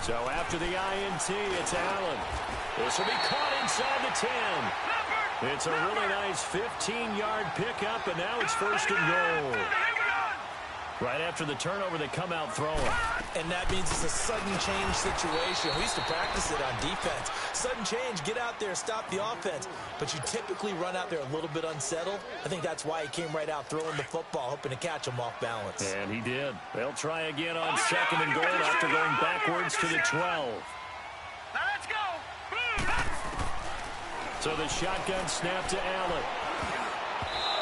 So after the INT, it's Allen. This will be caught inside the 10. It's a really nice 15-yard pickup, and now it's first and goal. Right after the turnover, they come out throwing. And that means it's a sudden change situation. We used to practice it on defense. Sudden change, get out there, stop the offense. But you typically run out there a little bit unsettled. I think that's why he came right out throwing the football, hoping to catch him off balance. And he did. They'll try again on second and goal after going backwards to the 12. Now let's go. So the shotgun snap to Allen.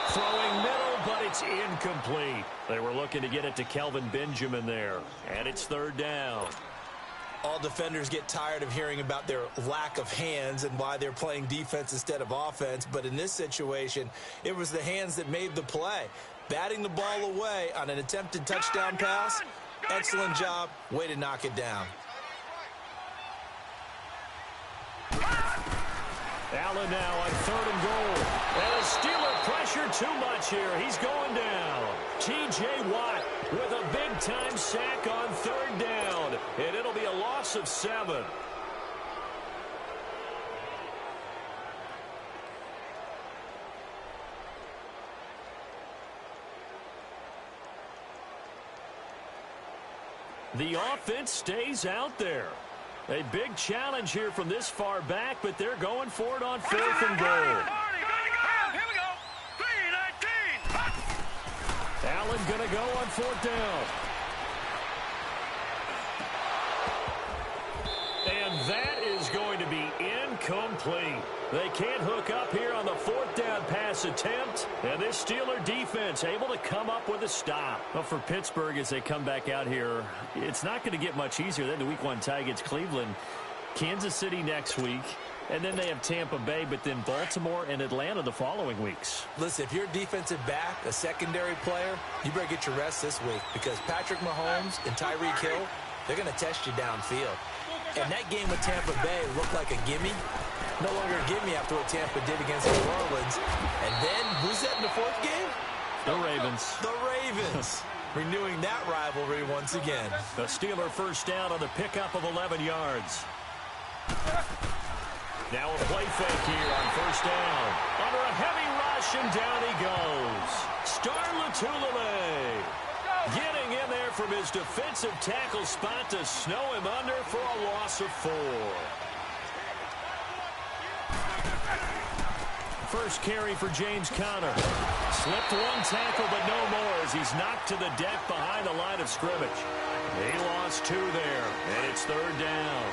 Throwing middle, but it's incomplete. They were looking to get it to Kelvin Benjamin there. And it's third down. All defenders get tired of hearing about their lack of hands and why they're playing defense instead of offense. But in this situation, it was the hands that made the play. Batting the ball away on an attempted touchdown pass. Excellent job. Way to knock it down. Allen now on third and goal. And a Steeler pressure too much here. He's going down. T.J. Watt with a big-time sack on third down. And it'll be a loss of 7. The offense stays out there. A big challenge here from this far back, but they're going for it on fourth and goal. Here we go. 3-19. Allen going to go on fourth down. And that is going to be incomplete. They can't hook up here on the fourth down pass attempt. And this Steeler defense able to come up with a stop. Well, for Pittsburgh, as they come back out here, it's not going to get much easier. Then the week 1 tie against Cleveland, Kansas City next week, and then they have Tampa Bay, but then Baltimore and Atlanta the following weeks. Listen, if you're a defensive back, a secondary player, you better get your rest this week because Patrick Mahomes and Tyreek Hill, they're going to test you downfield. And that game with Tampa Bay looked like a gimme. No longer a gimme after what Tampa did against New Orleans. And then, who's that in the fourth game? The Ravens. The Ravens. Renewing that rivalry once again. The Steeler first down on the pickup of 11 yards. Now a play fake here on first down. Under a heavy rush, and down he goes. Star Latulippe getting in there from his defensive tackle spot to snow him under for a loss of 4. First carry for James Conner. Slipped one tackle, but no more as he's knocked to the deck behind the line of scrimmage. He lost 2 there, and it's third down.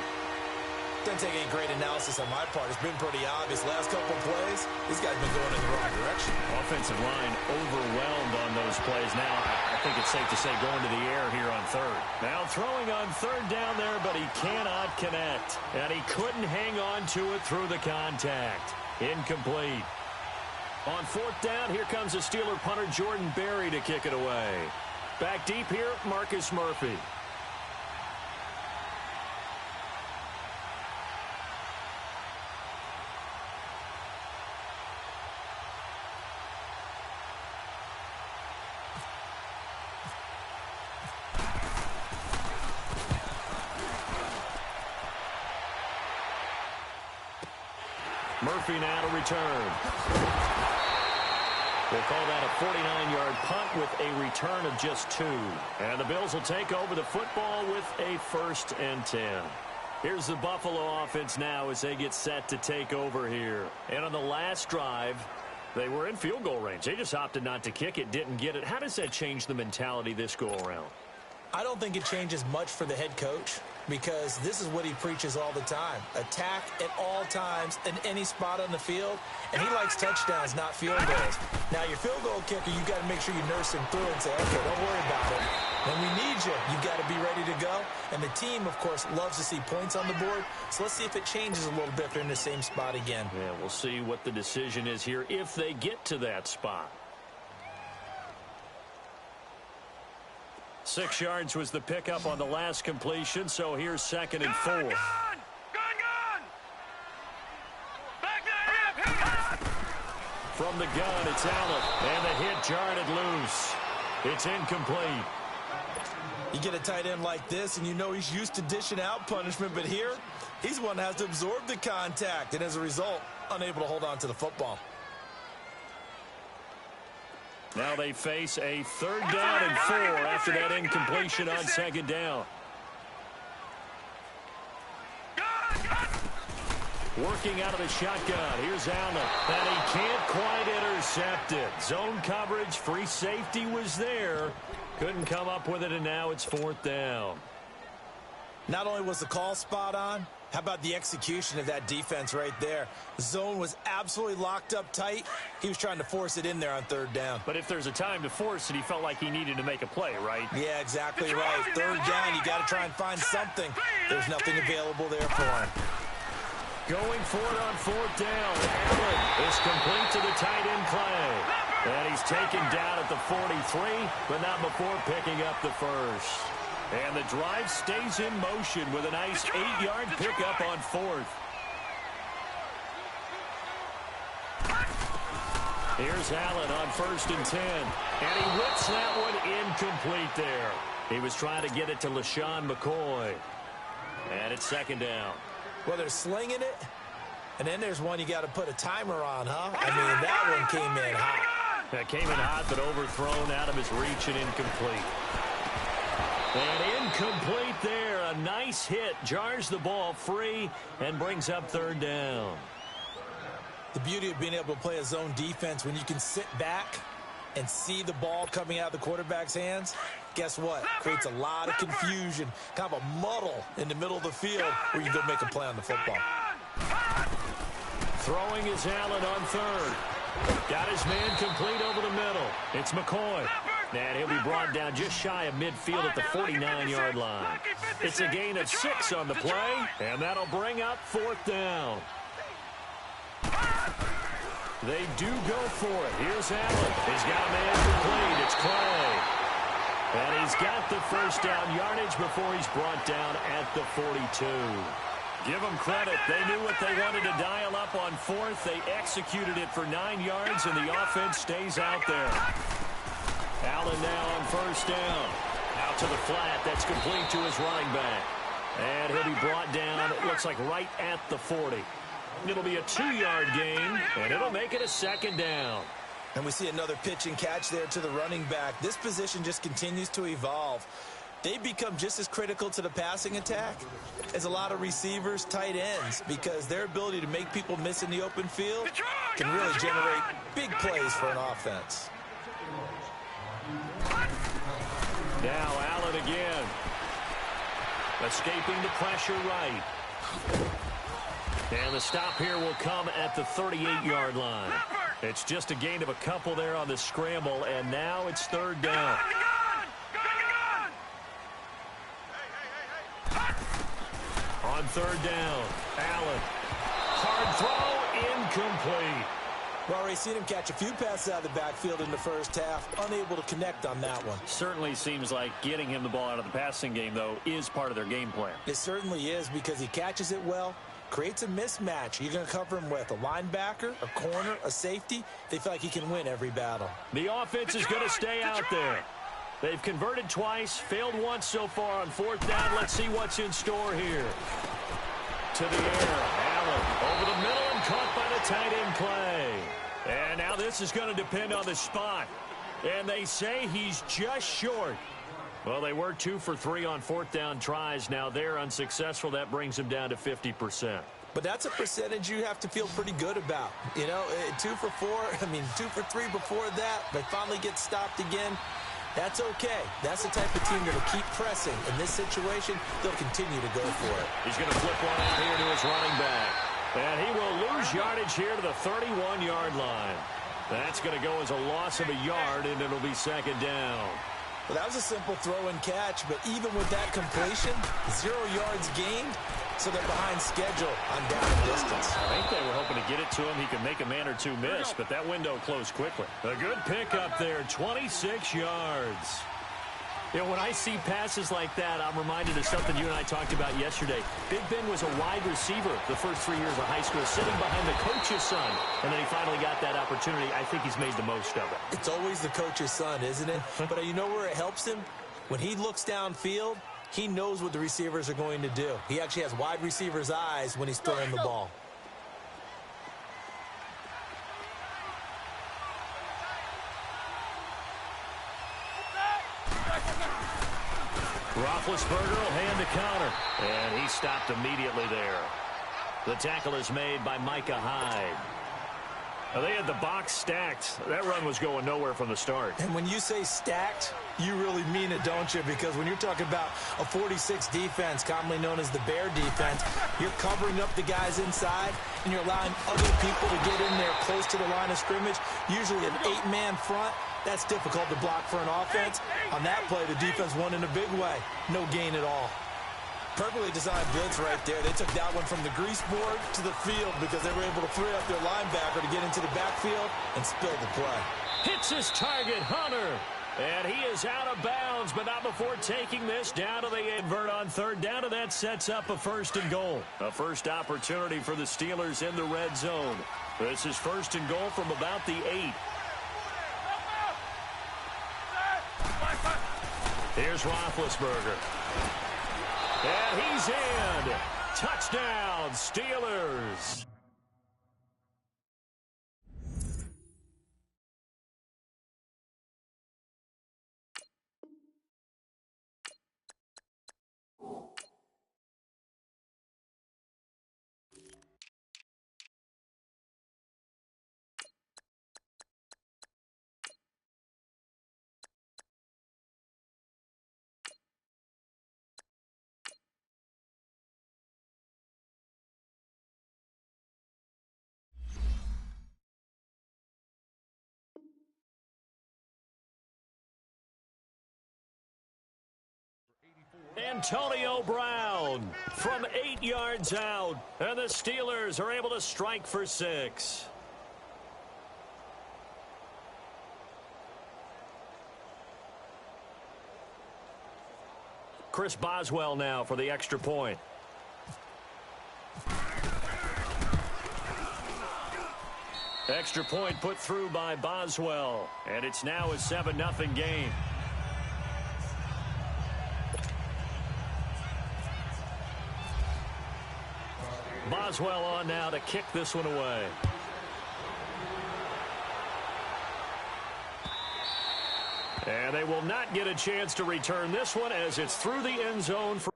Doesn't take any great analysis on my part. It's been pretty obvious. Last couple of plays, these guys have been going in the wrong direction. Offensive line overwhelmed on those plays. Now, I think it's safe to say going to the air here on third. Now throwing on third down there, but he cannot connect. And he couldn't hang on to it through the contact. Incomplete. On fourth down, here comes the Steeler punter Jordan Berry to kick it away. Back deep here, Marcus Murphy. Murphy now to return. We'll call that a 49-yard punt with a return of just 2. And the Bills will take over the football with a 1st and 10. Here's the Buffalo offense now as they get set to take over here. And on the last drive, they were in field goal range. They just opted not to kick it, didn't get it. How does that change the mentality this go-around? I don't think it changes much for the head coach because this is what he preaches all the time. Attack at all times in any spot on the field, and he likes touchdowns, not field goals. Now, your field goal kicker, you've got to make sure you nurse him through and say, okay, don't worry about it. When we need you, you've got to be ready to go. And the team, of course, loves to see points on the board. So let's see if it changes a little bit if they're in the same spot again. Yeah, we'll see what the decision is here if they get to that spot. 6 yards was the pickup on the last completion, so here's 2nd and 4. Gun! Back there, hip! From the gun, it's Allen, and the hit jarred it loose. It's incomplete. You get a tight end like this, and you know he's used to dishing out punishment, but here, he's the one that has to absorb the contact, and as a result, unable to hold on to the football. Now they face a 3rd down and 4 after that incompletion on 2nd down. Working out of the shotgun. Here's Allen. And he can't quite intercept it. Zone coverage, free safety was there. Couldn't come up with it, and now it's 4th down. Not only was the call spot on, how about the execution of that defense right there? The zone was absolutely locked up tight. He was trying to force it in there on 3rd down. But if there's a time to force it, he felt like he needed to make a play, right? Yeah, exactly right. 3rd down, you got to try and find something. There's nothing available there for him. Going for it on 4th down. Allen is complete to the tight end Clay. And he's taken down at the 43, but not before picking up the first. And the drive stays in motion with a nice 8-yard pickup on 4th. Here's Allen on 1st and 10. And he whips that one incomplete there. He was trying to get it to LaShawn McCoy. And it's 2nd down. Well, they're slinging it, and then there's one you got to put a timer on, huh? I mean, that one came in hot. That came in hot, but overthrown out of his reach and incomplete. And incomplete there. A nice hit. Jars the ball free and brings up 3rd down. The beauty of being able to play a zone defense when you can sit back and see the ball coming out of the quarterback's hands, guess what? Creates a lot of confusion, kind of a muddle in the middle of the field where you go make a play on the football. Throwing is Allen on 3rd. Got his man complete over the middle. It's McCoy. And he'll be brought down just shy of midfield at the 49-yard line. It's a gain of 6 on the play, and that'll bring up 4th down. They do go for it. Here's Allen. He's got a man complete. It's Clay. And he's got the 1st down yardage before he's brought down at the 42. Give them credit. They knew what they wanted to dial up on 4th. They executed it for 9 yards, and the offense stays out there. Allen now on 1st down. Out to the flat. That's complete to his running back. And he'll be brought down, it looks like, right at the 40. It'll be a 2-yard gain, and it'll make it a 2nd down. And we see another pitch and catch there to the running back. This position just continues to evolve. They become just as critical to the passing attack as a lot of receivers, tight ends, because their ability to make people miss in the open field can really generate big plays for an offense. Now Allen again. Escaping the pressure right. And the stop here will come at the 38-yard line. It's just a gain of a couple there on the scramble, and now it's 3rd down. On 3rd down, Allen. Hard throw, incomplete. We've already seen him catch a few passes out of the backfield in the first half, unable to connect on that one. Certainly seems like getting him the ball out of the passing game, though, is part of their game plan. It certainly is, because he catches it well, creates a mismatch. You're going to cover him with a linebacker, a corner, a safety. They feel like he can win every battle. The offense is going to stay out there. They've converted twice, failed once so far on 4th down. Let's see what's in store here. To the air, Allen over the middle and caught by the tight end Clay. And now this is going to depend on the spot. And they say he's just short. Well, they were 2 for 3 on 4th down tries. Now they're unsuccessful. That brings them down to 50%. But that's a percentage you have to feel pretty good about. You know, 2 for 4, 2 for 3 before that. They finally get stopped again. That's okay. That's the type of team that will keep pressing. In this situation, they'll continue to go for it. He's going to flip one out here to his running back. And he will lose yardage here to the 31-yard line. That's going to go as a loss of a yard, and it'll be 2nd down. Well, that was a simple throw and catch, but even with that completion, 0 yards gained, so they're behind schedule on down and distance. I think they were hoping to get it to him. He could make a man or two miss, but that window closed quickly. A good pickup there, 26 yards. You know, when I see passes like that, I'm reminded of something you and I talked about yesterday. Big Ben was a wide receiver the first 3 years of high school, sitting behind the coach's son, and then he finally got that opportunity. I think he's made the most of it. It's always the coach's son, isn't it? But you know where it helps him? When he looks downfield, he knows what the receivers are going to do. He actually has wide receivers' eyes when he's throwing the ball. Roethlisberger will hand the counter, and he stopped immediately there. The tackle is made by Micah Hyde. Now, they had the box stacked. That run was going nowhere from the start. And when you say stacked, you really mean it, don't you? Because when you're talking about a 46 defense, commonly known as the Bear defense, you're covering up the guys inside, and you're allowing other people to get in there close to the line of scrimmage, usually an 8-man front. That's difficult to block for an offense. On that play, the defense won in a big way. No gain at all. Perfectly designed blitz right there. They took that one from the grease board to the field because they were able to free up their linebacker to get into the backfield and spill the play. Hits his target, Hunter. And he is out of bounds, but not before taking this down to the invert on third down, and that sets up a 1st and goal. A first opportunity for the Steelers in the red zone. This is 1st and goal from about the 8. Here's Roethlisberger. And he's in. Touchdown, Steelers. Antonio Brown from 8 yards out, and the Steelers are able to strike for 6. Chris Boswell now for the extra point. Extra point put through by Boswell, and it's now a 7-0 game. Boswell on now to kick this one away. And they will not get a chance to return this one as it's through the end zone for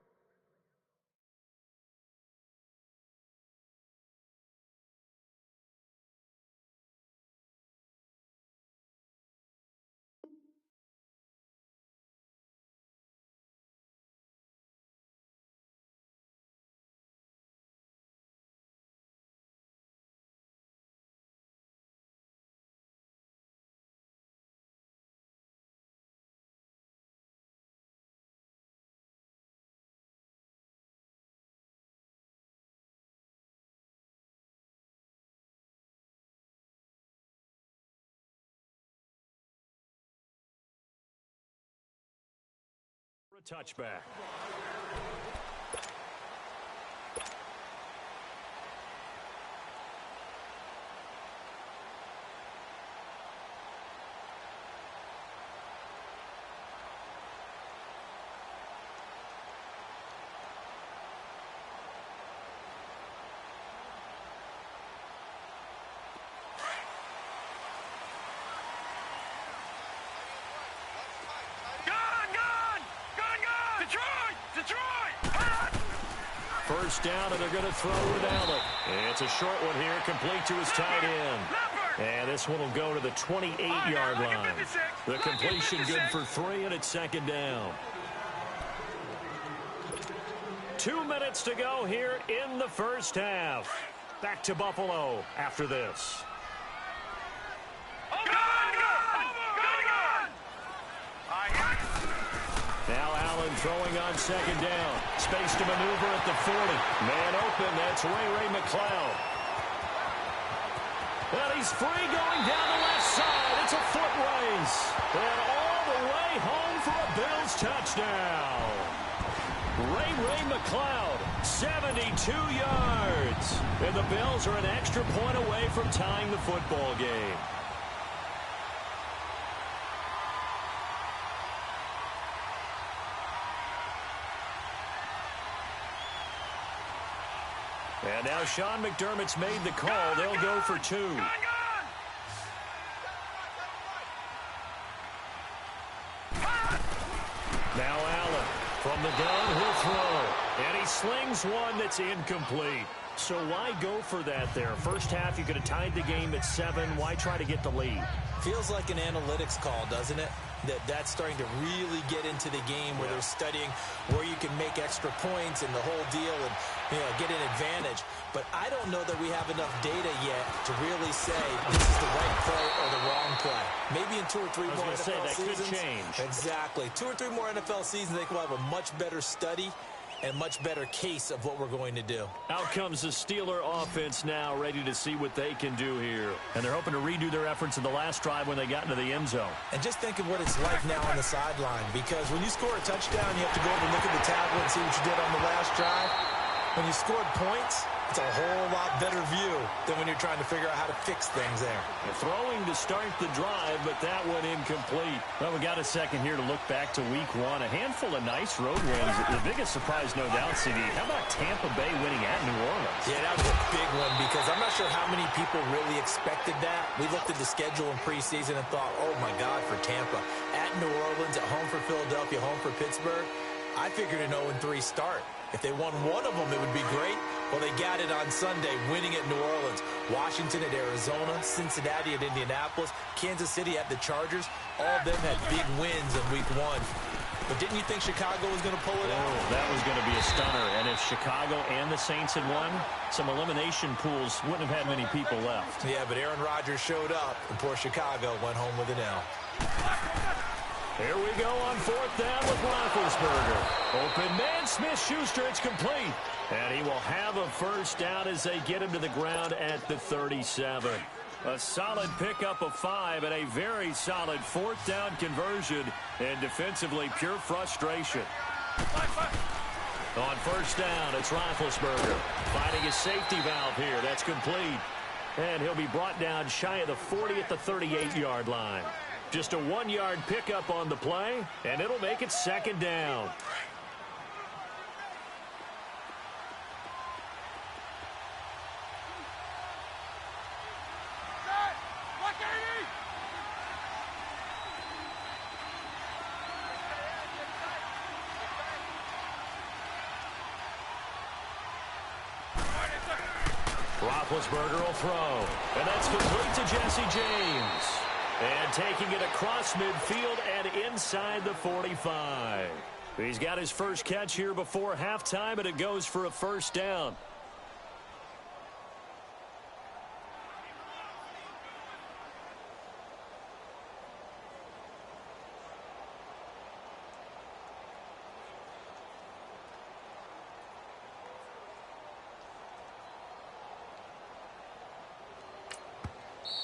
a touchback. First down, and they're going to throw without it. It's a short one here, complete to his tight end. And this one will go to the 28-yard line. The completion good for 3, and it's 2nd down. 2 minutes to go here in the first half. Back to Buffalo after this. Throwing on 2nd down. Space to maneuver at the 40. Man open. That's Ray McLeod. Well, he's free going down the left side. It's a foot race. And all the way home for a Bills touchdown. Ray McLeod, 72 yards. And the Bills are an extra point away from tying the football game. And now Sean McDermott's made the call. They'll go for two. Now Allen from the gun, he'll throw. And he slings one that's incomplete. So why go for that there? First half, you could have tied the game at 7. Why try to get the lead? Feels like an analytics call, doesn't it? That's starting to really get into the game where they're studying where you can make extra points and the whole deal and, get an advantage. But I don't know that we have enough data yet to really say this is the right play or the wrong play. Maybe in 2 or 3 more NFL seasons. Could change. Exactly. 2 or 3 more NFL seasons, they will have a much better study and much better case of what we're going to do. Out comes the Steeler offense now, ready to see what they can do here. And they're hoping to redo their efforts in the last drive when they got into the end zone. And just think of what it's like now on the sideline, because when you score a touchdown, you have to go over and look at the tablet and see what you did on the last drive. When you scored points, it's a whole lot better view than when you're trying to figure out how to fix things there. They're throwing to start the drive, but that one incomplete. Well, we got a second here to look back to week 1. A handful of nice road wins. The biggest surprise, no doubt, CD. How about Tampa Bay winning at New Orleans? Yeah, that was a big one because I'm not sure how many people really expected that. We looked at the schedule in preseason and thought, oh, my God, for Tampa. At New Orleans, at home for Philadelphia, home for Pittsburgh. I figured an 0-3 start. If they won one of them, it would be great. Well, they got it on Sunday, winning at New Orleans. Washington at Arizona, Cincinnati at Indianapolis, Kansas City at the Chargers. All of them had big wins in week 1. But didn't you think Chicago was going to pull it out? That was going to be a stunner. And if Chicago and the Saints had won, some elimination pools wouldn't have had many people left. Yeah, but Aaron Rodgers showed up, and poor Chicago went home with an L. Here we go on 4th down with Roethlisberger. Open man, Smith-Schuster, it's complete. And he will have a first down as they get him to the ground at the 37. A solid pickup of 5 and a very solid 4th down conversion. And defensively, pure frustration. On 1st down, it's Roethlisberger finding his safety valve here. That's complete. And he'll be brought down shy of the 40 at the 38-yard line. Just a 1-yard pickup on the play, and it'll make it 2nd down. Roethlisberger will throw, and that's complete to Jesse James. And taking it across midfield and inside the 45. He's got his first catch here before halftime, and it goes for a first down.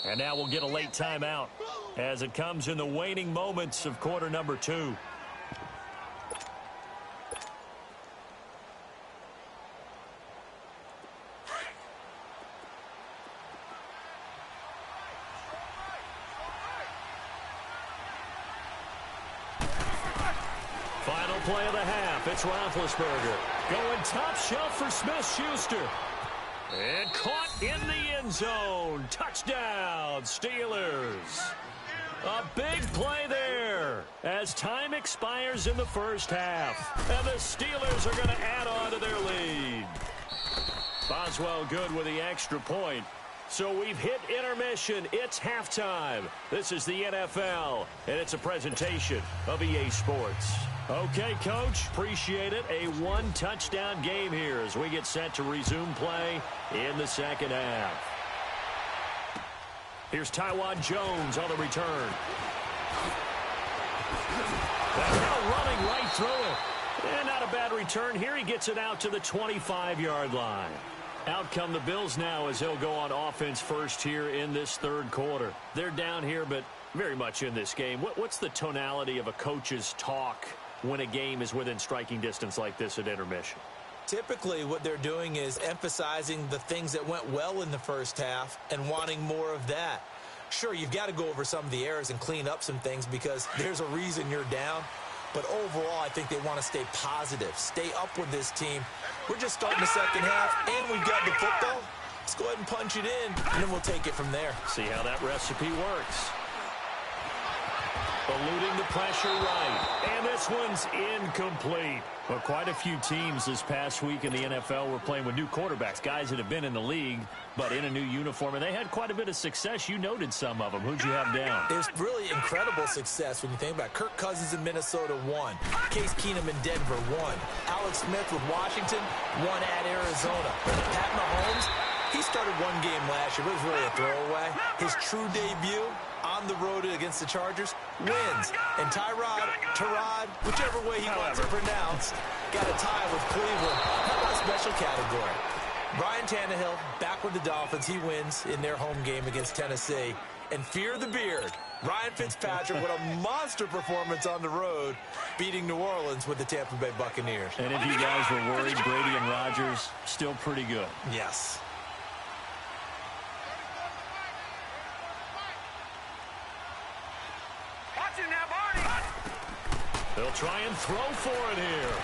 And now we'll get a late timeout as it comes in the waning moments of quarter number 2. Final play of the half. It's Roethlisberger going top shelf for Smith-Schuster. And caught in the end zone. Touchdown, Steelers. A big play there as time expires in the first half. And the Steelers are going to add on to their lead. Boswell good with the extra point. So we've hit intermission. It's halftime. This is the NFL, and it's a presentation of EA Sports. Okay, Coach, appreciate it. A 1-touchdown game here as we get set to resume play in the second half. Here's Taiwan Jones on the return. And now running right through it. And not a bad return here. He gets it out to the 25-yard line. Out come the Bills now as they'll go on offense first here in this third quarter. They're down here, but very much in this game. What's the tonality of a coach's talk when a game is within striking distance like this at intermission? Typically, what they're doing is emphasizing the things that went well in the first half and wanting more of that. Sure, you've got to go over some of the errors and clean up some things because there's a reason you're down. But overall, I think they want to stay positive, stay up with this team. We're just starting the second half, and we've got the football. Let's go ahead and punch it in, and then we'll take it from there. See how that recipe works. Eluding the pressure right. And this one's incomplete. Well, quite a few teams this past week in the NFL were playing with new quarterbacks, guys that have been in the league, but in a new uniform. And they had quite a bit of success. You noted some of them. Who'd you have down? There's really incredible success when you think about it. Kirk Cousins in Minnesota, 1. Case Keenum in Denver, 1. Alex Smith with Washington, 1 at Arizona. Pat Mahomes, he started one game last year, but it was really a throwaway. His true debut on the road against the Chargers wins. And Tyrod, whichever way he wants it pronounced, got a tie with Cleveland. How about a special category? Ryan Tannehill back with the Dolphins. He wins in their home game against Tennessee. And fear the beard, Ryan Fitzpatrick with a monster performance on the road, beating New Orleans with the Tampa Bay Buccaneers. And if you guys were worried, Brady and Rodgers still pretty good. Yes. They'll try and throw for it here.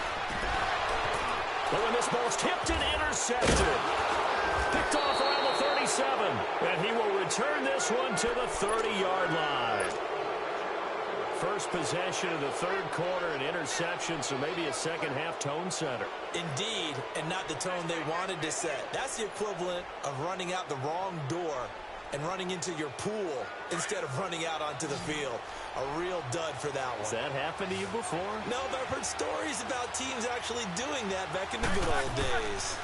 But when this ball's tipped and intercepted. Picked off around the 37. And he will return this one to the 30-yard line. First possession of the third quarter, an interception, so maybe a second-half tone setter. Indeed, and not the tone they wanted to set. That's the equivalent of running out the wrong door and running into your pool instead of running out onto the field. A real dud for that one. Has that happened to you before? No, but I've heard stories about teams actually doing that back in the good old days.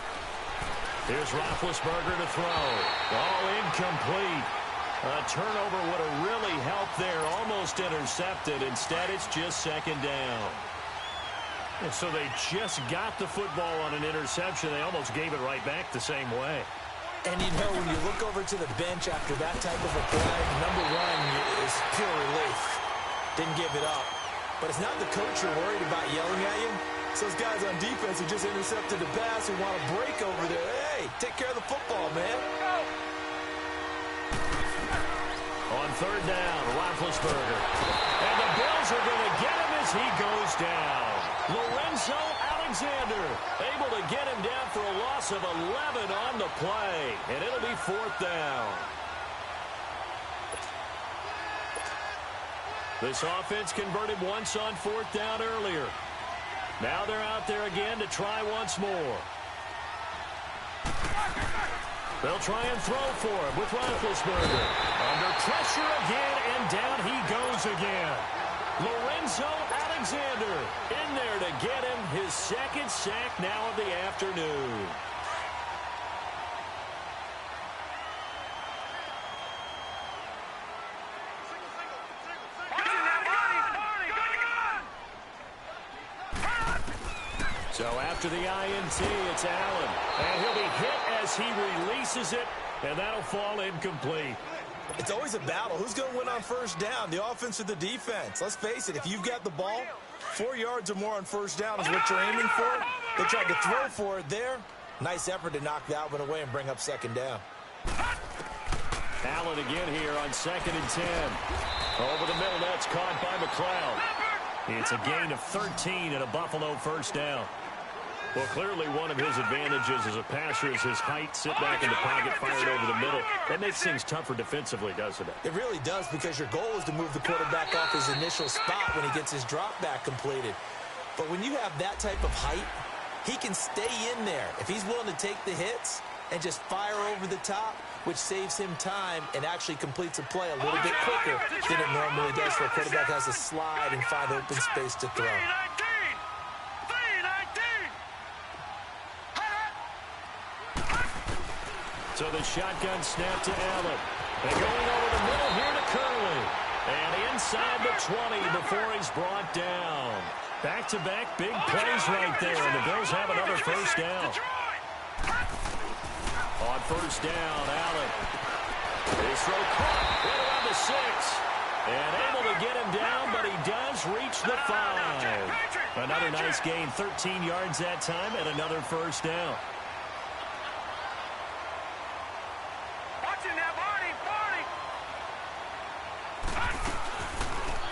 Here's Roethlisberger to throw. All incomplete. A turnover would have really helped there. Almost intercepted. Instead, it's just second down. And so they just got the football on an interception. They almost gave it right back the same way. And you know, when you look over to the bench after that type of a play, number one is pure relief. Didn't give it up. But it's not the coach you're worried about yelling at you. It's those guys on defense who just intercepted the pass who want to break over there. Hey, take care of the football, man. On third down, Roethlisberger. And the Bills are going to get him as he goes down. Lorenzo Alexander able to get him down for a loss of 11 on the play. And it'll be fourth down. This offense converted once on fourth down earlier. Now they're out there again to try once more. They'll try and throw for him with Roethlisberger. Under pressure again, and down he goes again. Lorenzo Alexander in there to get him his second sack now of the afternoon. So after the INT, it's Allen. And he'll be hit as he releases it, and that'll fall incomplete. It's always a battle. Who's going to win on first down, the offense or the defense? Let's face it, if you've got the ball, 4 yards or more on first down is what you're aiming for. They tried to throw for it there. Nice effort to knock that one away and bring up second down. Allen again here on 2nd and 10. Over the middle, that's caught by McLeod. It's a gain of 13 and a Buffalo first down. Well, clearly one of his advantages as a passer is his height, sit back in the pocket, fired over the middle. That makes things tougher defensively, doesn't it? It really does, because your goal is to move the quarterback off his initial spot when he gets his drop back completed. But when you have that type of height, he can stay in there if he's willing to take the hits and just fire over the top, which saves him time and actually completes a play a little bit quicker than it normally does, for a quarterback has to slide and find open space to throw. So the shotgun snap to Allen. And going over the middle here to Curley. And inside the 20 before he's brought down. Back-to-back big plays right there, and the Bills have another first down. On first down, Allen. His throw caught right around the 6. And able to get him down, but he does reach the 5. Another nice gain, 13 yards that time, and another first down.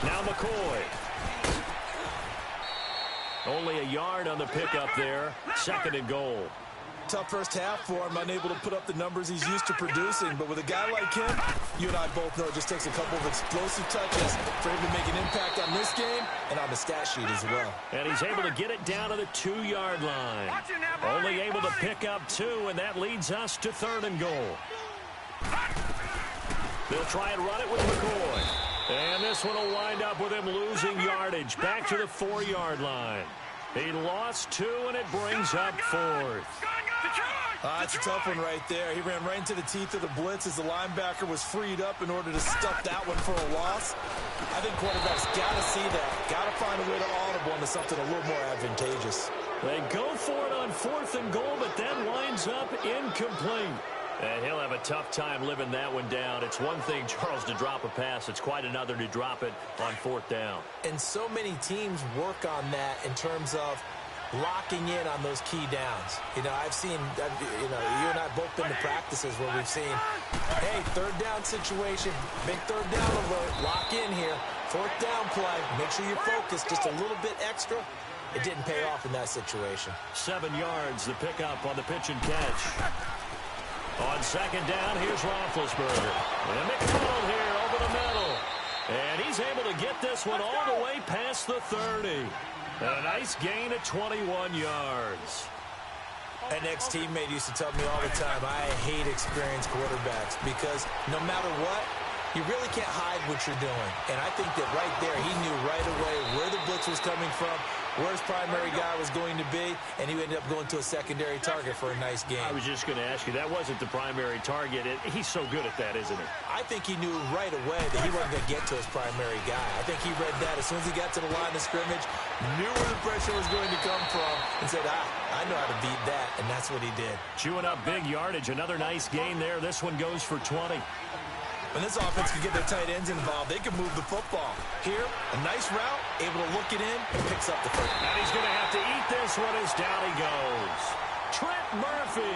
Now McCoy. Only a yard on the pickup there. 2nd and goal. Tough first half for him, unable to put up the numbers he's used to producing. But with a guy like him, you and I both know it just takes a couple of explosive touches for him to make an impact on this game and on the stat sheet as well. And he's able to get it down to the 2-yard line. Only able to pick up 2, and that leads us to 3rd and goal. They'll try and run it with McCoy. And this one will wind up with him losing yardage back to the 4-yard line. He lost 2, and it brings up 4th. That's a tough one right there. He ran right into the teeth of the blitz as the linebacker was freed up in order to stuff that one for a loss. I think quarterbacks got to see that. Got to find a way to audible into something a little more advantageous. They go for it on 4th and goal, but that winds up incomplete. And he'll have a tough time living that one down. It's one thing, Charles, to drop a pass. It's quite another to drop it on 4th down. And so many teams work on that in terms of locking in on those key downs. You know, I've seen, you and I both been to practices where we've seen, hey, 3rd down situation, big 3rd down alert, lock in here, 4th down play, make sure you're focused just a little bit extra. It didn't pay off in that situation. 7 yards, the pickup on the pitch and catch. On 2nd down, here's Roethlisberger. And McDonald here over the middle. And he's able to get this one all the way past the 30. A nice gain of 21 yards. An ex-teammate used to tell me all the time, I hate experienced quarterbacks because no matter what, you really can't hide what you're doing. And I think that right there, he knew right away where the blitz was coming from, where his primary guy was going to be, and he ended up going to a secondary target for a nice game. I was just going to ask you, that wasn't the primary target. He's so good at that, isn't he? I think he knew right away that he wasn't going to get to his primary guy. I think he read that as soon as he got to the line of scrimmage, knew where the pressure was going to come from, and said, I know how to beat that, and that's what he did. Chewing up big yardage. Another nice gain there. This one goes for 20. When this offense can get their tight ends involved, they can move the football. Here, a nice route, able to look it in, and picks up the football. And he's going to have to eat this one as down he goes. Trent Murphy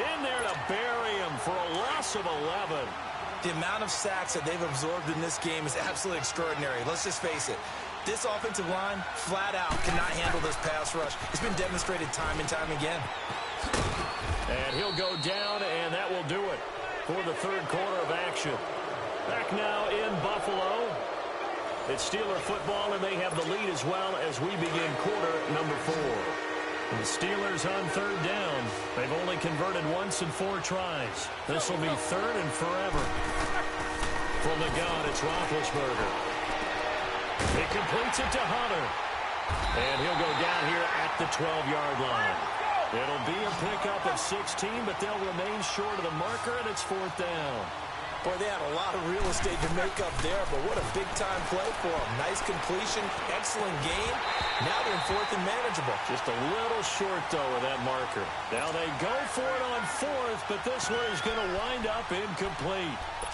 in there to bury him for a loss of 11. The amount of sacks that they've absorbed in this game is absolutely extraordinary. Let's just face it. This offensive line, flat out, cannot handle this pass rush. It's been demonstrated time and time again. And he'll go down, and that will do it for the 3rd quarter of action. Back now in Buffalo. It's Steeler football, and they have the lead as well as we begin quarter number 4. And the Steelers on 3rd down. They've only converted once in 4 tries. This will be 3rd and forever. From the gun, it's Roethlisberger. He completes it to Hunter. And he'll go down here at the 12-yard line. It'll be a pickup of 16, but they'll remain short of the marker, and it's 4th down. Boy, they had a lot of real estate to make up there, but what a big-time play for them. Nice completion, excellent game. Now they're in 4th and manageable. Just a little short, though, of that marker. Now they go for it on 4th, but this one is going to wind up incomplete.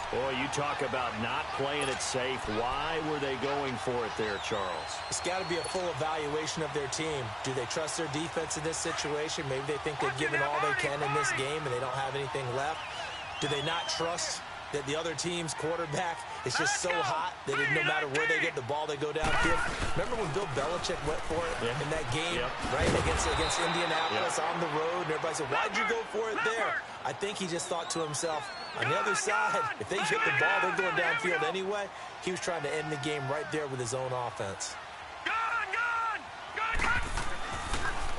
Boy, you talk about not playing it safe. Why were they going for it there, Charles? It's got to be a full evaluation of their team. Do they trust their defense in this situation? Maybe they think they've given all they can in this game and they don't have anything left. Do they not trust that the other team's quarterback is just so hot that no matter where they get the ball, they go downfield? Remember when Bill Belichick went for it in that game, right, against Indianapolis on the road, and everybody said, why'd you go for it there? I think he just thought to himself, on the other side, if they hit the ball, they're going downfield anyway. He was trying to end the game right there with his own offense.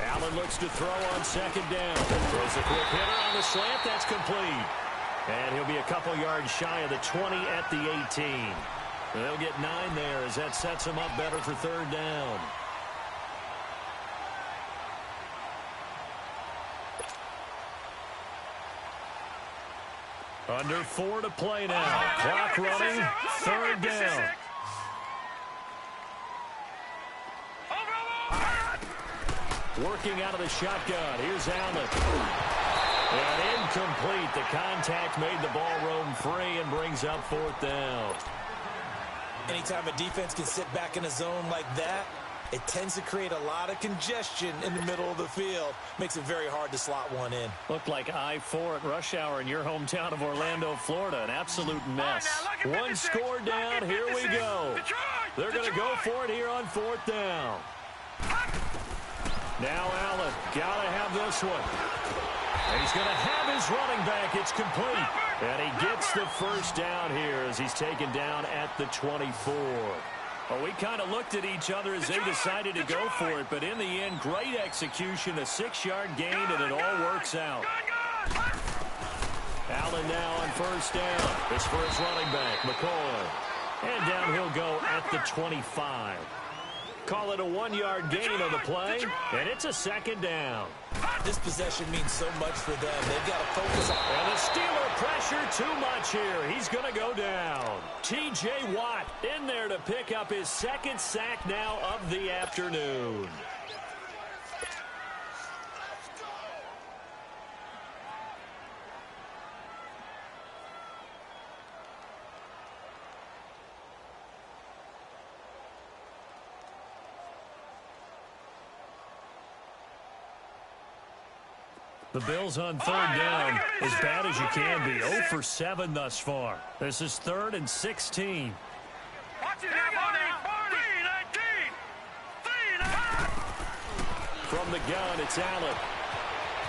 Allen looks to throw on 2nd down. Throws a quick hitter on the slant. That's complete. And he'll be a couple yards shy of the 20 at the 18. They'll get 9 there as that sets him up better for 3rd down. Under 4 to play now. Clock running. 3rd down. Working out of the shotgun. Here's Allen. And incomplete. The contact made the ball roam free and brings up 4th down. Anytime a defense can sit back in a zone like that, it tends to create a lot of congestion in the middle of the field. Makes it very hard to slot one in. Looked like I-4 at rush hour in your hometown of Orlando, Florida. An absolute mess. One score down. Here we go. They're going to go for it here on 4th down. Now Allen, gotta have this one. And he's going to have his running back. It's complete. And he gets the first down here as he's taken down at the 24. Well, we kind of looked at each other as they decided to go for it, but in the end, great execution, a 6-yard gain, and it all works out. Allen now on first down. This for his running back, McCoy. And down he'll go at the 25. Call it a 1-yard gain on the play, and it's a second down. This possession means so much for them. They've got to focus on. And the Steeler pressure too much here. He's going to go down. T.J. Watt in there to pick up his second sack now of the afternoon. The Bills on third down, as bad as you can be. 0 for 7 thus far. This is 3rd and 16. Watch it now, 3-19. From the gun, it's Allen.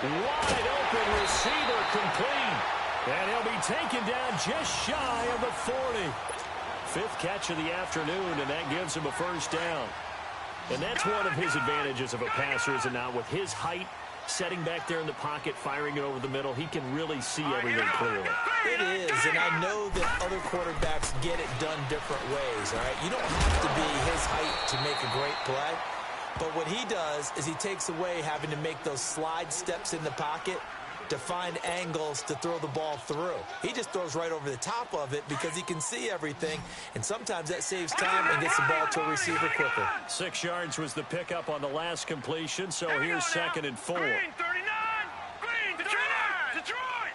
Wide open receiver complete. And he'll be taken down just shy of the 40. 5th catch of the afternoon, and that gives him a first down. And that's one of his advantages of a passer, is it not? With his height, setting back there in the pocket, firing it over the middle, he can really see everything clearly. It is, and I know that other quarterbacks get it done different ways, all right? You don't have to be his height to make a great play, but what he does is he takes away having to make those slide steps in the pocket to find angles to throw the ball through. He just throws right over the top of it because he can see everything, and sometimes that saves time and gets the ball to a receiver quicker. 6 yards was the pickup on the last completion, so here's 2nd and 4. Green, 39. Green, Detroit.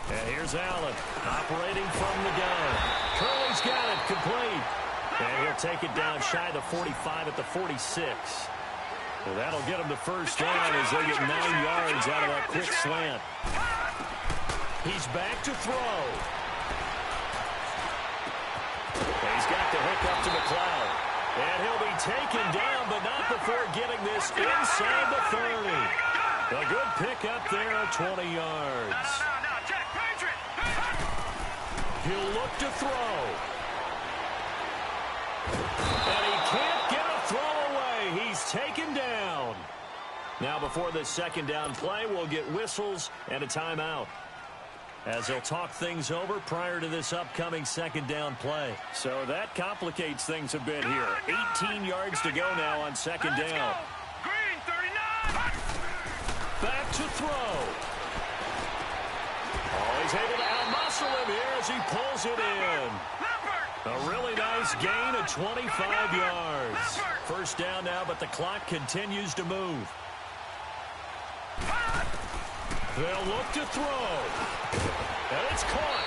And here's Allen, operating from the gun. Curley's got it, complete. And he'll take it down shy of the 45 at the 46. Well, that'll get him the first down as they get 9 yards out of that quick slant. He's back to throw. And he's got the hook up to McLeod. And he'll be taken down, but not before getting this inside the 30. A good pickup there at 20 yards. Now, Jack Patriot. He'll look to throw. And he can't get a throw away. He's taken down. Now before this second down play, we'll get whistles and a timeout, as they'll talk things over prior to this upcoming second down play. So that complicates things a bit here. 18 yards to go now on second down. Green, 39. Back to throw. Oh, he's able to outmuscle him here as he pulls it in. A really nice gain of 25 yards. First down now, but the clock continues to move. They'll look to throw. And it's caught.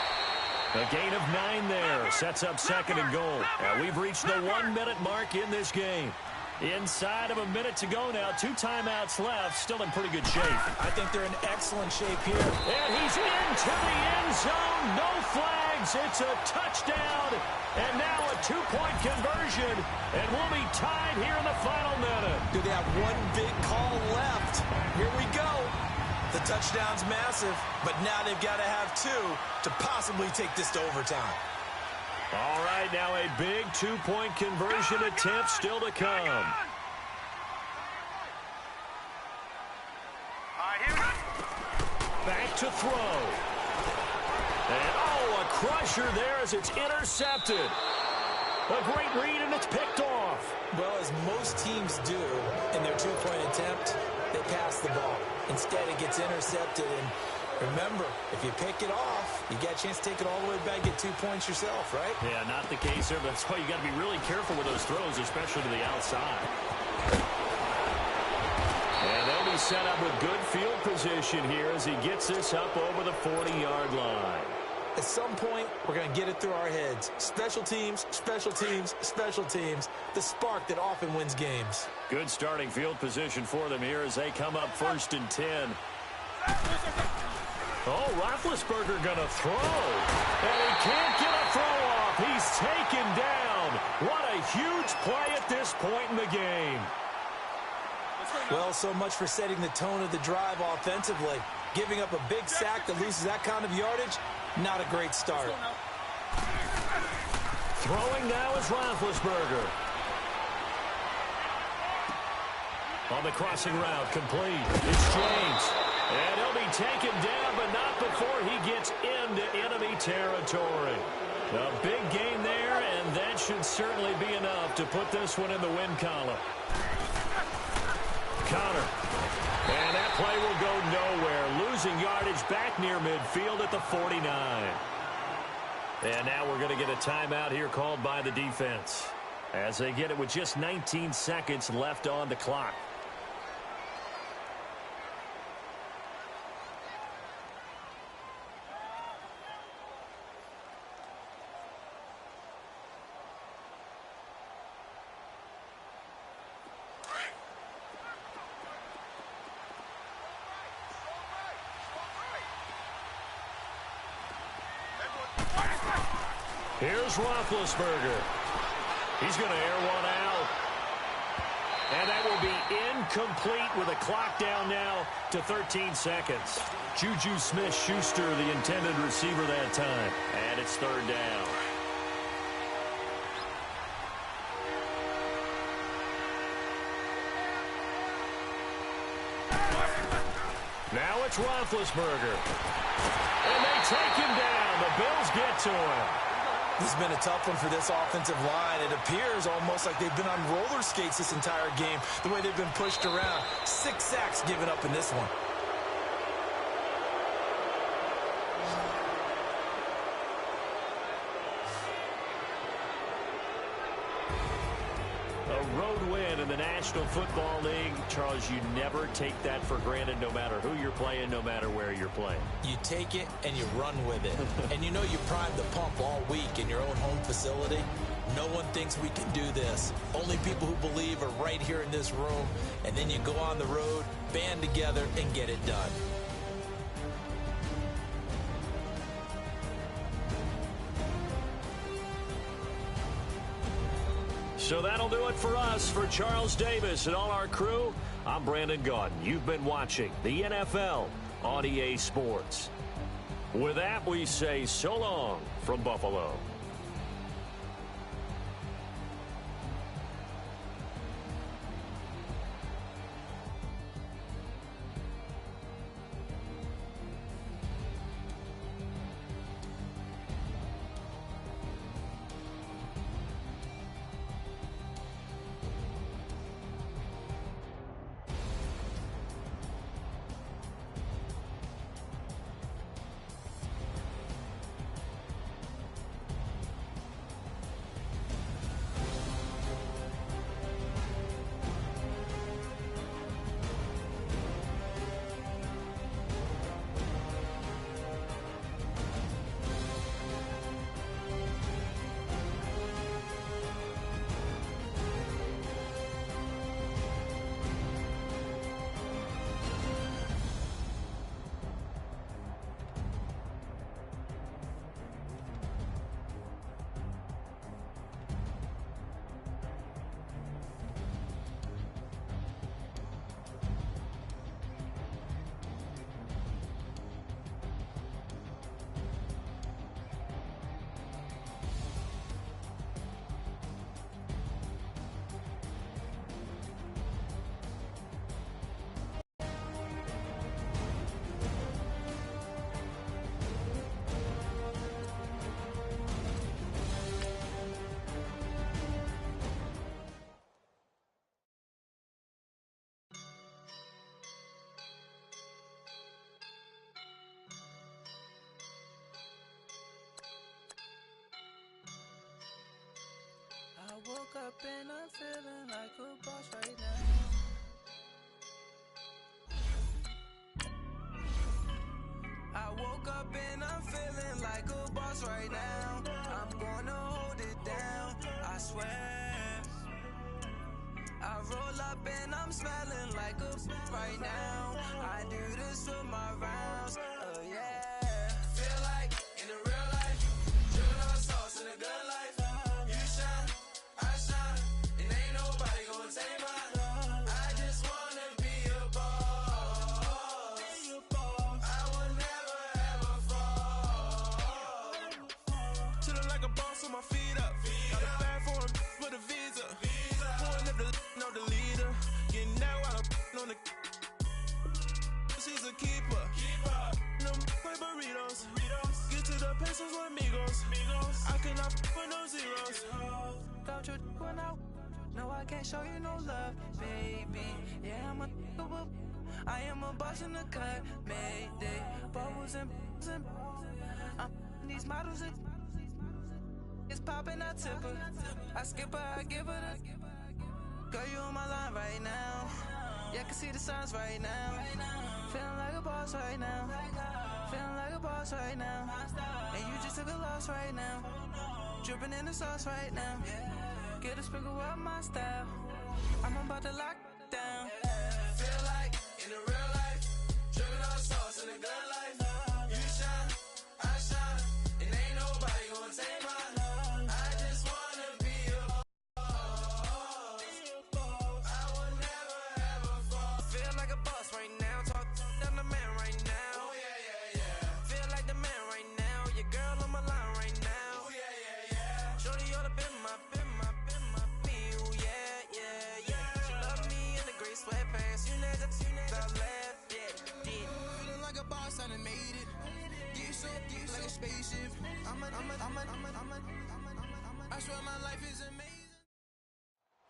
A gain of 9 there. Sets up 2nd and goal. And we've reached the 1-minute mark in this game. Inside of a minute to go now. 2 timeouts left. Still in pretty good shape. I think they're in excellent shape here. And he's into the end zone. No flags. It's a touchdown. And now a 2-point conversion. And we'll be tied here in the final minute. Do they have one big call left? Here we go. The touchdown's massive, but now they've got to have 2 to possibly take this to overtime. All right, now a big 2-point conversion attempt still to come. All right, here we go. Back to throw. And, oh, a crusher there as it's intercepted. A great read, and it's picked off. Well, as most teams do in their 2-point attempt, they pass the ball. Instead, it gets intercepted, and remember, if you pick it off, you got a chance to take it all the way back, get 2 points yourself, right? Yeah, not the case there, but that's why you got to be really careful with those throws, especially to the outside. And they'll be set up with good field position here as he gets this up over the 40-yard line. At some point, we're going to get it through our heads. Special teams, special teams, special teams. The spark that often wins games. Good starting field position for them here as they come up 1st and 10. Oh, Roethlisberger going to throw. And he can't get a throw off. off. He's taken down. What a huge play at this point in the game. Well, so much for setting the tone of the drive offensively. Giving up a big sack that loses that kind of yardage, not a great start. Throwing now is Roethlisberger. On the crossing route, complete. It's James. And he'll be taken down, but not before he gets into enemy territory. A big gain there, and that should certainly be enough to put this one in the win column. Connor. And that play will go nowhere. Losing yardage back near midfield at the 49. And now we're going to get a timeout here called by the defense, as they get it with just 19 seconds left on the clock. Here's Roethlisberger. He's going to air one out. And that will be incomplete with a clock down now to 13 seconds. Juju Smith-Schuster, the intended receiver that time. And it's third down. Now it's Roethlisberger. And they take him down. The Bills get to him. This has been a tough one for this offensive line. It appears almost like they've been on roller skates this entire game, the way they've been pushed around. 6 sacks given up in this one. A road win in the National Football League. Charles, you never take that for granted no matter who you're playing, no matter where you're playing. You take it and you run with it. And you know you primed the pump all week in your own home facility. No one thinks we can do this. Only people who believe are right here in this room. And then you go on the road, band together, and get it done. So that'll do it for us. For Charles Davis and all our crew, I'm Brandon Gaudin. You've been watching the NFL on EA Sports. With that, we say so long from Buffalo. I woke up and I'm feeling like a boss right now. I woke up and I'm feeling like a boss right now. I'm gonna hold it down, I swear. I roll up and I'm smelling like a right now. I do this with my rounds, oh yeah. Feel like in the real life, dripping on sauce in a good life. a keeper. No play burritos. Get to the pesos with amigos. I cannot put no zeros. Don't you run out? No, I can't show you no love, baby. Yeah, I am a boss in the cut, Mayday. Bubbles and I'm these models. It's popping, I tip her. I skip her, I give her the. Girl, you on my line right now. Yeah, I can see the signs right now. Feeling like a boss right now. Feeling like a boss right now. And you just took a loss right now. Dripping in the sauce right now. Get a sprinkle up my style. I'm about to lock down. Feel like in the real life, dripping on sauce in the good life. You shine, I shine, and ain't nobody gonna take my love. I just wanna be a boss. I will never ever fall. Feel like a boss right now. Talk to the man right now. Oh yeah. Feel like the man right now. Your girl on my line right now. Oh yeah. Shorty ought to been my. She love me in the gray sweatpants. You never left. Feeling like a boss, I done made it. Get so like a spaceship. I swear my life is amazing.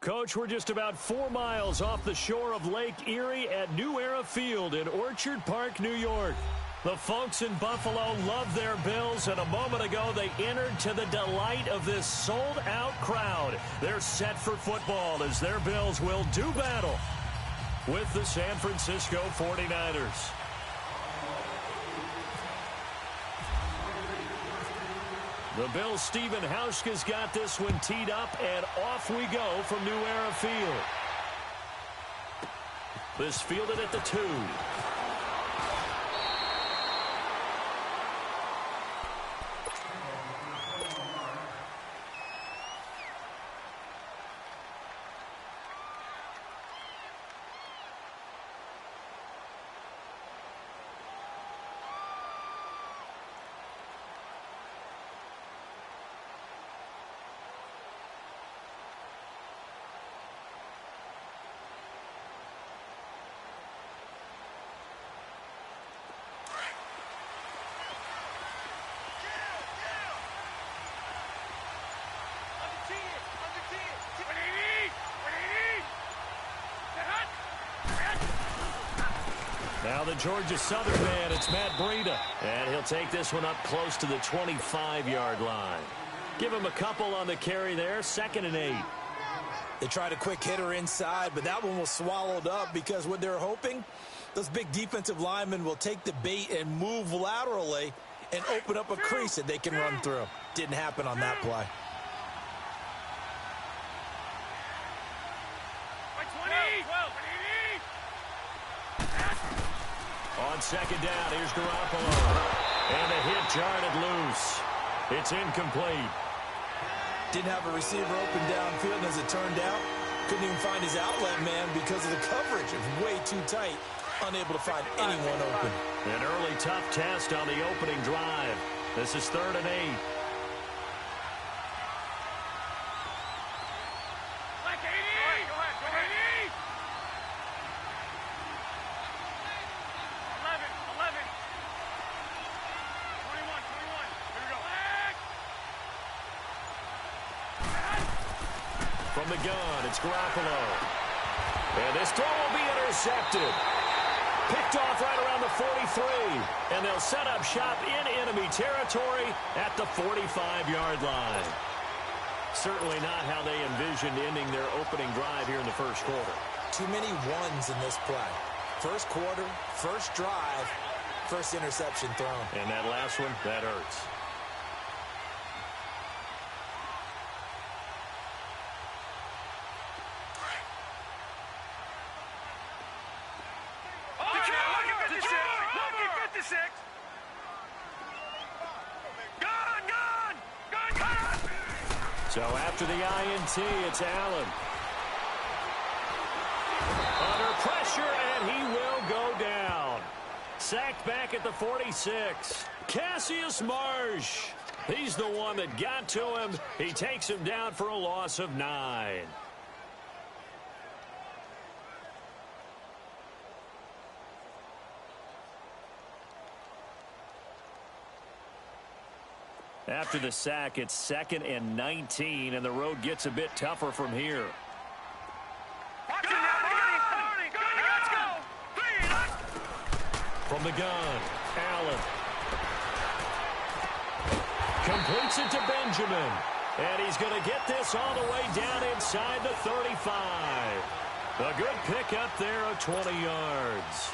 Coach, we're just about 4 miles off the shore of Lake Erie at New Era Field in Orchard Park, New York. The folks in Buffalo love their Bills, and a moment ago they entered to the delight of this sold-out crowd. They're set for football as their Bills will do battle with the San Francisco 49ers. The Bills' Stephen Hauschka's got this one teed up, and off we go from New Era Field. This fielded at the 2. Now the Georgia Southern man, it's Matt Breida. And he'll take this one up close to the 25-yard line. Give him a couple on the carry there, 2nd and 8. They tried a quick hitter inside, but that one was swallowed up because what they're hoping, those big defensive linemen will take the bait and move laterally and open up a crease that they can run through. Didn't happen on that play. On 2nd down, here's Garoppolo. And the hit jarred it loose. It's incomplete. Didn't have a receiver open downfield, and as it turned out, couldn't even find his outlet man because of the coverage. It was way too tight. Unable to find anyone open. An early tough test on the opening drive. This is 3rd and 8. From the gun, it's Garoppolo. And this throw will be intercepted. Picked off right around the 43. And they'll set up shop in enemy territory at the 45-yard line. Certainly not how they envisioned ending their opening drive here in the first quarter. Too many ones in this play. First quarter, first drive, first interception thrown. And that last one, that hurts. So after the INT, it's Allen. Under pressure, and he will go down. Sacked back at the 46. Cassius Marsh. He's the one that got to him. He takes him down for a loss of 9. After the sack, it's 2nd and 19, and the road gets a bit tougher from here. From the gun, Allen. Completes it to Benjamin. And he's going to get this all the way down inside the 35. A good pickup there of 20 yards.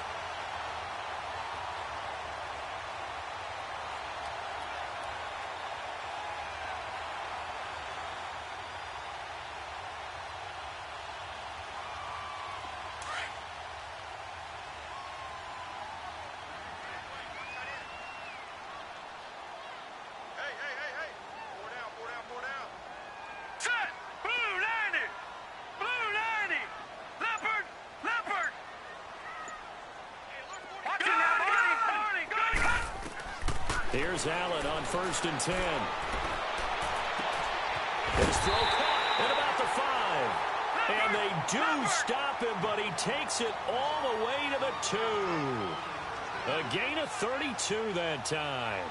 Here's Allen on 1st and 10. His throw caught at about the 5. And they do stop him, but he takes it all the way to the 2. A gain of 32 that time.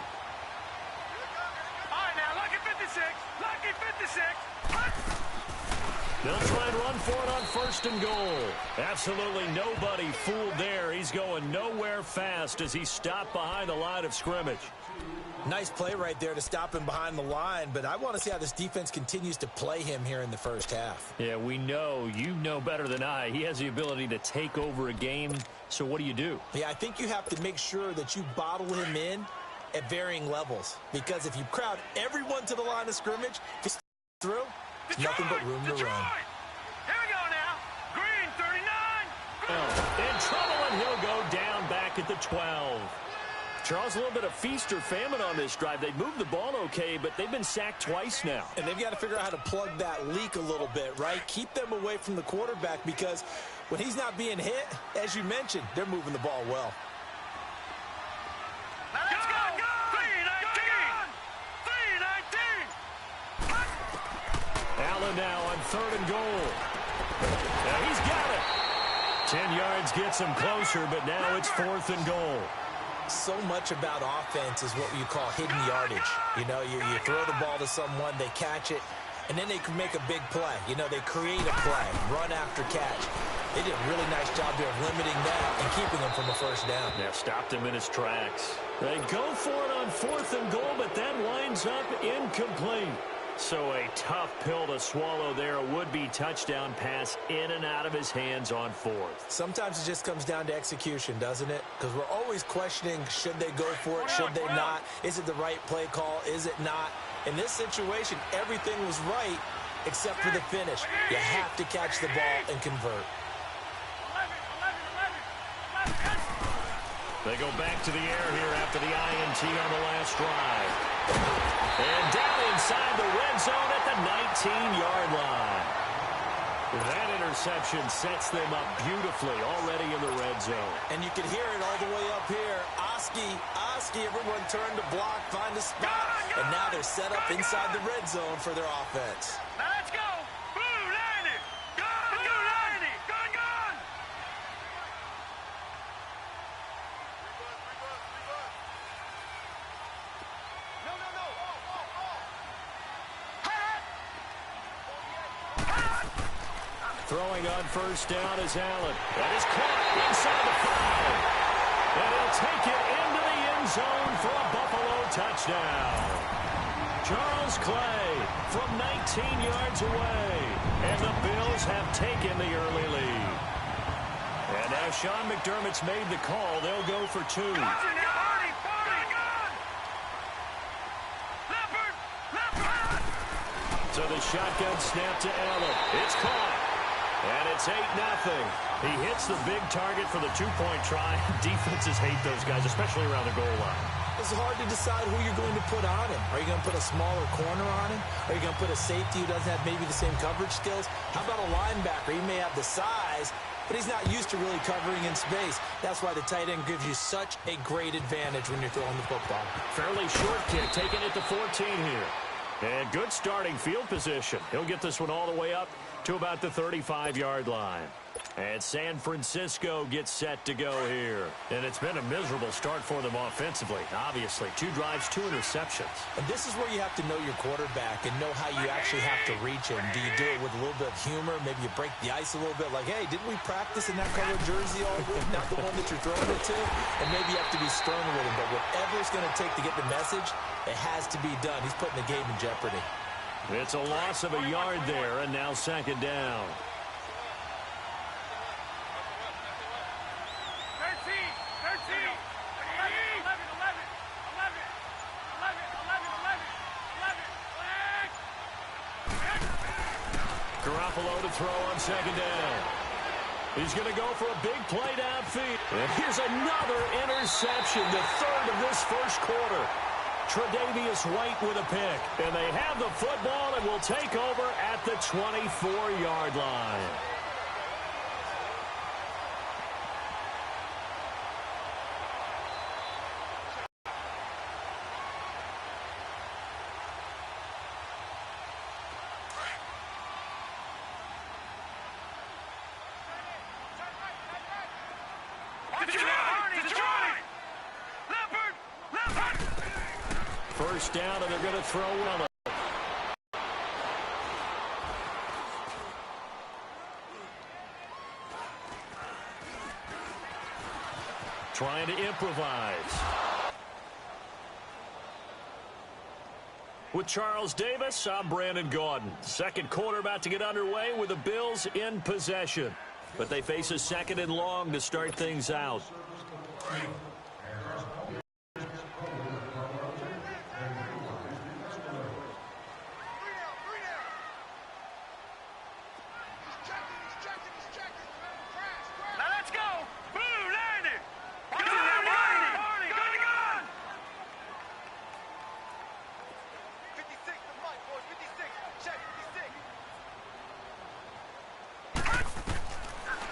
All right, now, lucky 56. Lucky 56. They'll try and run for it on 1st and goal. Absolutely nobody fooled there. He's going nowhere fast as he's stopped behind the line of scrimmage. Nice play right there to stop him behind the line, but I want to see how this defense continues to play him here in the first half. Yeah, we know. You know better than I. He has the ability to take over a game, so what do? Yeah, I think you have to make sure that you bottle him in at varying levels, because if you crowd everyone to the line of scrimmage, just through, nothing but room to run. Here we go now. Green, 39. In trouble, and he'll go down back at the 12. Charles, a little bit of feast or famine on this drive. They moved the ball okay, but they've been sacked twice now. And they've got to figure out how to plug that leak a little bit, right? Keep them away from the quarterback, because when he's not being hit, as you mentioned, they're moving the ball well. Let's go. 319. 319. Allen now on 3rd and goal. Now he's got it. 10 yards gets him closer, but now it's 4th and goal. So much about offense is what you call hidden yardage. You know, you throw the ball to someone, they catch it, and then they can make a big play. You know, they create a play, run after catch. They did a really nice job there of limiting that and keeping him from a first down. Yeah, stopped him in his tracks. They go for it on 4th and goal, but that winds up incomplete. So a tough pill to swallow there. A would-be touchdown pass in and out of his hands on 4th. Sometimes it just comes down to execution, doesn't it? Because we're always questioning, should they go for it, should they not? Is it the right play call, is it not? In this situation, everything was right except for the finish. You have to catch the ball and convert. They go back to the air here after the INT on the last drive. And down inside the red zone at the 19-yard line. That interception sets them up beautifully already in the red zone. And you can hear it all the way up here. Oski, everyone turned to block, find a spot. And now they're set up inside the red zone for their offense. Now let's go. Blue 90. Blue 90. Gun. Throwing on 1st down is Allen. That is caught inside the 5. And he'll take it into the end zone for a Buffalo touchdown. Charles Clay from 19 yards away. And the Bills have taken the early lead. And now Sean McDermott's made the call. They'll go for 2. So the shotgun snap to Allen. It's caught. And it's 8-0. He hits the big target for the 2-point try. Defenses hate those guys, especially around the goal line. It's hard to decide who you're going to put on him. Are you going to put a smaller corner on him? Are you going to put a safety who doesn't have maybe the same coverage skills? How about a linebacker? He may have the size, but he's not used to really covering in space. That's why the tight end gives you such a great advantage when you're throwing the football. Fairly short kick, taking it to 14 here. And good starting field position. He'll get this one all the way up to about the 35-yard line. And San Francisco gets set to go here. And it's been a miserable start for them offensively, obviously. 2 drives, 2 interceptions. And this is where you have to know your quarterback and know how you actually have to reach him. Do you do it with a little bit of humor? Maybe you break the ice a little bit, like, hey, didn't we practice in that color jersey all week? Not the one that you're throwing it to? And maybe you have to be stern with him. But whatever it's going to take to get the message, it has to be done. He's putting the game in jeopardy. It's a loss of a yard there, and now second down. 13, 11, 11. Garoppolo to throw on second down. He's going to go for a big play downfield. And here's another interception, the third of this first quarter. Tre'Davious White with a pick. And they have the football and will take over at the 24-yard line. First down, and they're going to throw well. Trying to improvise. With Charles Davis, I'm Brandon Gaudin. Second quarter about to get underway with the Bills in possession. But they face a second and long to start things out.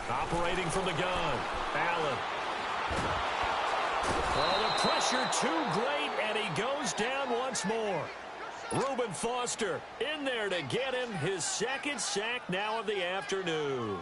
Operating from the gun, Allen. Oh, the pressure too great, and he goes down once more. Reuben Foster in there to get him his second sack now of the afternoon.